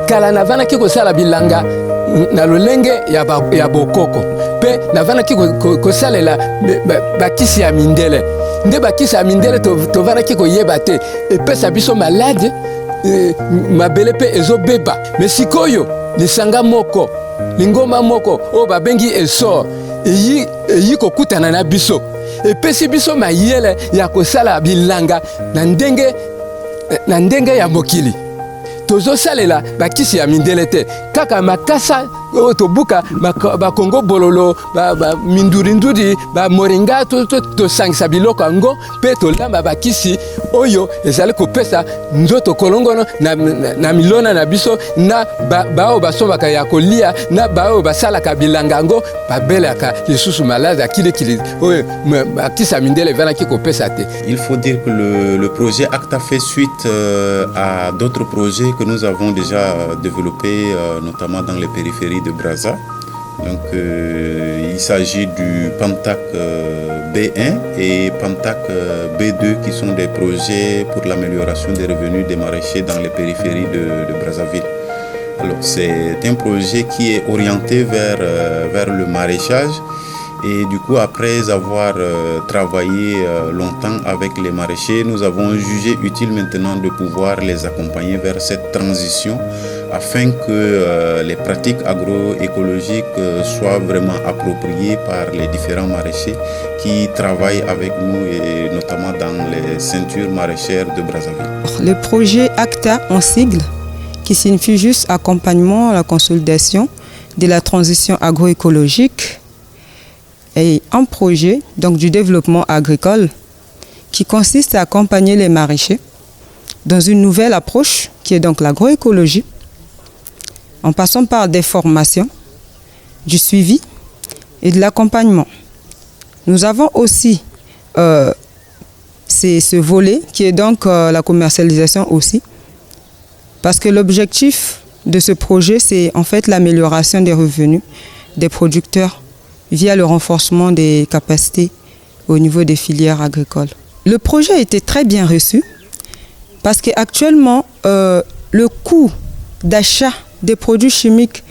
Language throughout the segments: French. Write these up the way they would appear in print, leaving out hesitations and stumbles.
kala navanaki kosala bilanga na lolenge ya bokoko pe navanaki kosalela bakisi ya mindele nde bakisi ya mindele tovanaki koyeba te epesa biso malade mabele pe ezobeba me sikoyo lisanga moko lingoma moko oyo babengi esor eyi kokutana na biso epesi biso mayele ya kosala bilanga na ndenge ya mokili tozosalela bakisi ya mindele te kaka makasa oyo tobuka bakongo bololo mindurindudi bamoringa tosangisa biloko yango mpe tolamba bakisi oyo ezali kopesa nzoto kolongono na milona na biso na baoyo basombaka ya kolia na baoyo basalaka bilanga yango babelaka lisusu malade akilikili oyo bakisi ya mindele evanaki kopesa te. Il faut dire que le projet ACTA fait suite à d'autres projets que nous avons déjà développés, notamment dans les périphéries de Brazza. Donc, il s'agit du PANTAC B1 et PANTAC B2 qui sont des projets pour l'amélioration des revenus des maraîchers dans les périphéries de Brazzaville. Alors, c'est un projet qui est orienté vers le maraîchage. Et du coup, après avoir travaillé longtemps avec les maraîchers, nous avons jugé utile maintenant de pouvoir les accompagner vers cette transition afin que les pratiques agroécologiques soient vraiment appropriées par les différents maraîchers qui travaillent avec nous et notamment dans les ceintures maraîchères de Brazzaville. Le projet ACTA en sigle, qui signifie juste accompagnement à la consolidation de la transition agroécologique, est un projet donc, du développement agricole qui consiste à accompagner les maraîchers dans une nouvelle approche qui est donc l'agroécologie, en passant par des formations, du suivi et de l'accompagnement. Nous avons aussi ce volet qui est donc la commercialisation aussi, parce que l'objectif de ce projet, c'est en fait l'amélioration des revenus des producteurs via le renforcement des capacités au niveau des filières agricoles. Le projet a été très bien reçu parce qu'actuellement, le coût d'achat des produits chimiques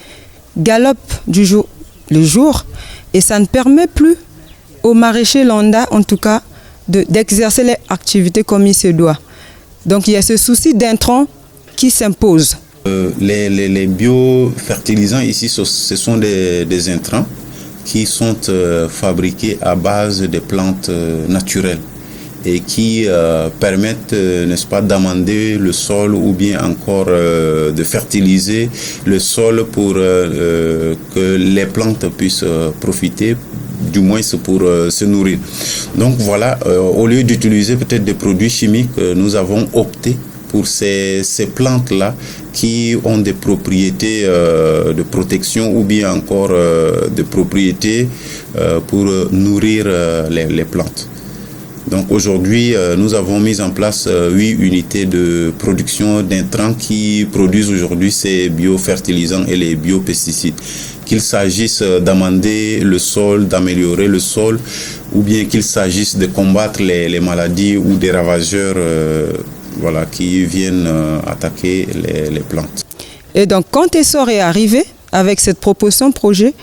galope du jour le jour et ça ne permet plus aux maraîchers lambda, en tout cas, d'exercer les activités comme il se doit. Donc il y a ce souci d'intrants qui s'impose. Les biofertilisants ici, ce sont des intrants qui sont fabriqués à base de plantes naturelles et qui permettent, n'est-ce pas, d'amender le sol ou bien encore de fertiliser le sol pour que les plantes puissent profiter, du moins pour se nourrir. Donc voilà, au lieu d'utiliser peut-être des produits chimiques, nous avons opté pour ces plantes-là qui ont des propriétés de protection ou bien encore des propriétés pour nourrir les plantes. Donc aujourd'hui, nous avons mis en place 8 unités de production d'intrants qui produisent aujourd'hui ces biofertilisants et les biopesticides. Qu'il s'agisse d'amender le sol, d'améliorer le sol, ou bien qu'il s'agisse de combattre les maladies ou des ravageurs voilà, qui viennent attaquer les plantes. Et donc, quand Essor est arrivé avec cette proposition de projet,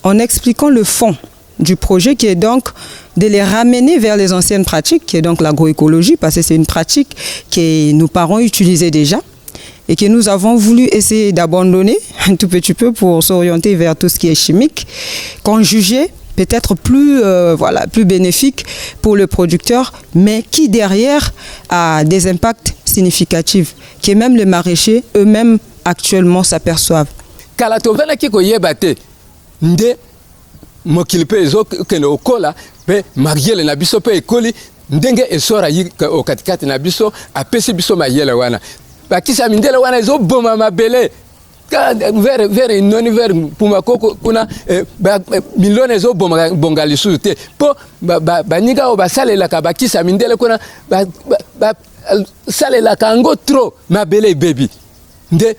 en expliquant le fond du projet, qui est donc de les ramener vers les anciennes pratiques, qui est donc l'agroécologie, parce que c'est une pratique que nos parents utilisaient déjà et que nous avons voulu essayer d'abandonner un tout petit peu pour s'orienter vers tout ce qui est chimique, qu'on jugeait peut-être plus bénéfique pour le producteur, mais qui derrière a des impacts significatifs, que même les maraîchers eux-mêmes actuellement s'aperçoivent. Kalatovana kiko yebate nde mokili pe ezokende okola pe mariele na biso pe ekoli ndenge esora yi okatikati na biso apesi biso mayele wana bakisa mindele wana ezoboma mabele vers inoni vers pumakoko kuna milone ezoboma bonga lisusu te po baninga o basalelaka bakisa mindele kuna salelaka yango trop mabele bebi nde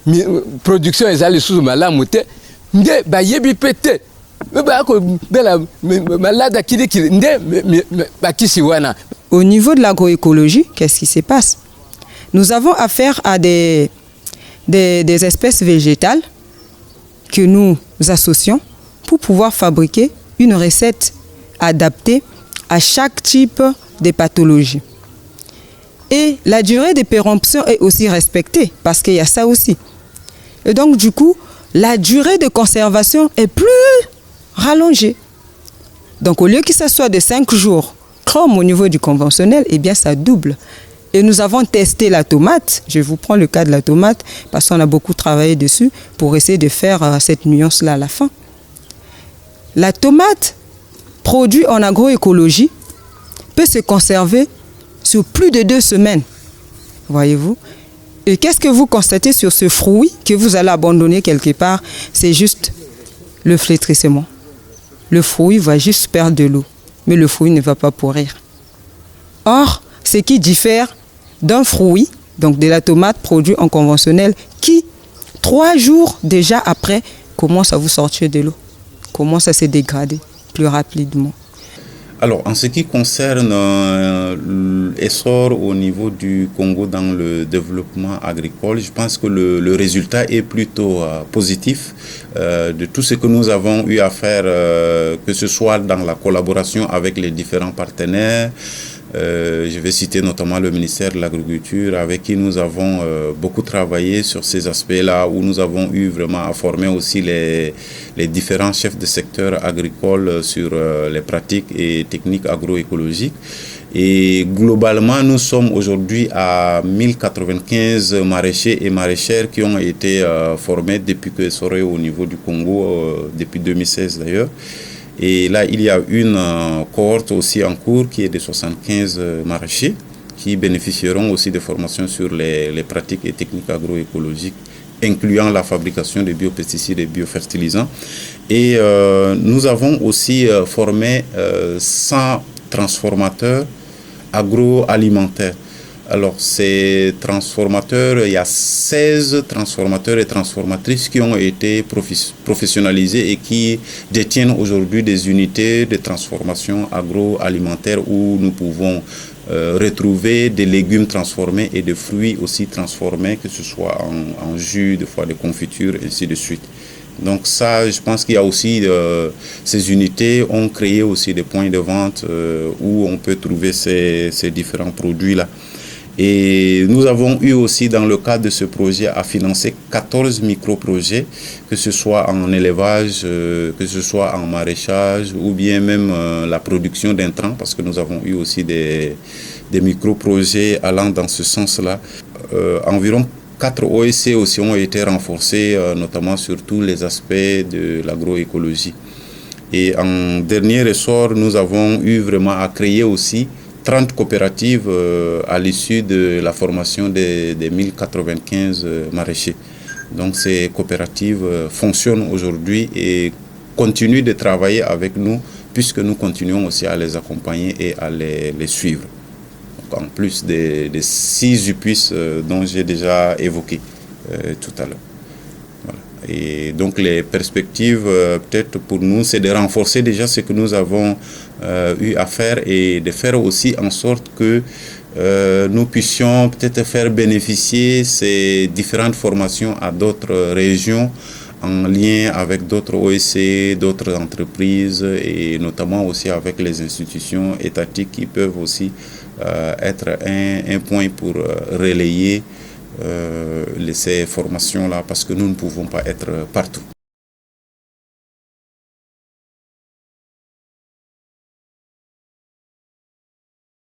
production ezali lisusu malamu te nde bayebi pe te Au niveau de l'agroécologie, qu'est-ce qui se passe? Nous avons affaire à des des espèces végétales que nous associons pour pouvoir fabriquer une recette adaptée à chaque type de pathologie. Et la durée de péremption est aussi respectée parce qu'il y a ça aussi. Et donc du coup, la durée de conservation est plus rallongée. Donc au lieu que ça soit de 5 jours, comme au niveau du conventionnel, eh bien ça double. Et nous avons testé la tomate, je vous prends le cas de la tomate, parce qu'on a beaucoup travaillé dessus pour essayer de faire cette nuance-là à la fin. La tomate, produite en agroécologie, peut se conserver sur plus de 2 semaines, voyez-vous. Et qu'est-ce que vous constatez sur ce fruit que vous allez abandonner quelque part? C'est juste le flétrissement. Le fruit va juste perdre de l'eau, mais le fruit ne va pas pourrir. Or, ce qui diffère d'un fruit, donc de la tomate produite en conventionnel, qui, 3 jours déjà après, commence à vous sortir de l'eau, commence à se dégrader plus rapidement. Alors, en ce qui concerne l'essor au niveau du Congo dans le développement agricole, je pense que le résultat est plutôt positif de tout ce que nous avons eu à faire, que ce soit dans la collaboration avec les différents partenaires. Je vais citer notamment le ministère de l'Agriculture avec qui nous avons beaucoup travaillé sur ces aspects-là, où nous avons eu vraiment à former aussi les différents chefs de secteur agricole sur les pratiques et techniques agroécologiques. Et globalement, nous sommes aujourd'hui à 1095 maraîchers et maraîchères qui ont été formés depuis que SOREO au niveau du Congo, depuis 2016 d'ailleurs. Et là, il y a une cohorte aussi en cours qui est de 75 maraîchers qui bénéficieront aussi de formations sur les pratiques et techniques agroécologiques, incluant la fabrication de biopesticides et biofertilisants. Et nous avons aussi formé 100 transformateurs agroalimentaires. Alors, ces transformateurs, il y a 16 transformateurs et transformatrices qui ont été professionnalisés et qui détiennent aujourd'hui des unités de transformation agroalimentaire où nous pouvons retrouver des légumes transformés et des fruits aussi transformés, que ce soit en jus, des fois des confitures, ainsi de suite. Donc ça, je pense qu'il y a aussi, ces unités ont créé aussi des points de vente où on peut trouver ces différents produits-là. Et nous avons eu aussi dans le cadre de ce projet à financer 14 micro-projets, que ce soit en élevage, que ce soit en maraîchage ou bien même la production d'intrants, parce que nous avons eu aussi des micro-projets allant dans ce sens-là. Environ 4 OSC aussi ont été renforcés, notamment sur tous les aspects de l'agroécologie. Et en dernier ressort, nous avons eu vraiment à créer aussi 30 coopératives à l'issue de la formation des 1095 maraîchers. Donc ces coopératives fonctionnent aujourd'hui et continuent de travailler avec nous puisque nous continuons aussi à les accompagner et à les suivre. Donc, en plus des 6 UPUIS dont j'ai déjà évoqué tout à l'heure. Voilà. Et donc les perspectives peut-être pour nous, c'est de renforcer déjà ce que nous avons eu à faire et de faire aussi en sorte que nous puissions peut-être faire bénéficier ces différentes formations à d'autres régions en lien avec d'autres OSC, d'autres entreprises et notamment aussi avec les institutions étatiques qui peuvent aussi être un point pour relayer ces formations-là parce que nous ne pouvons pas être partout.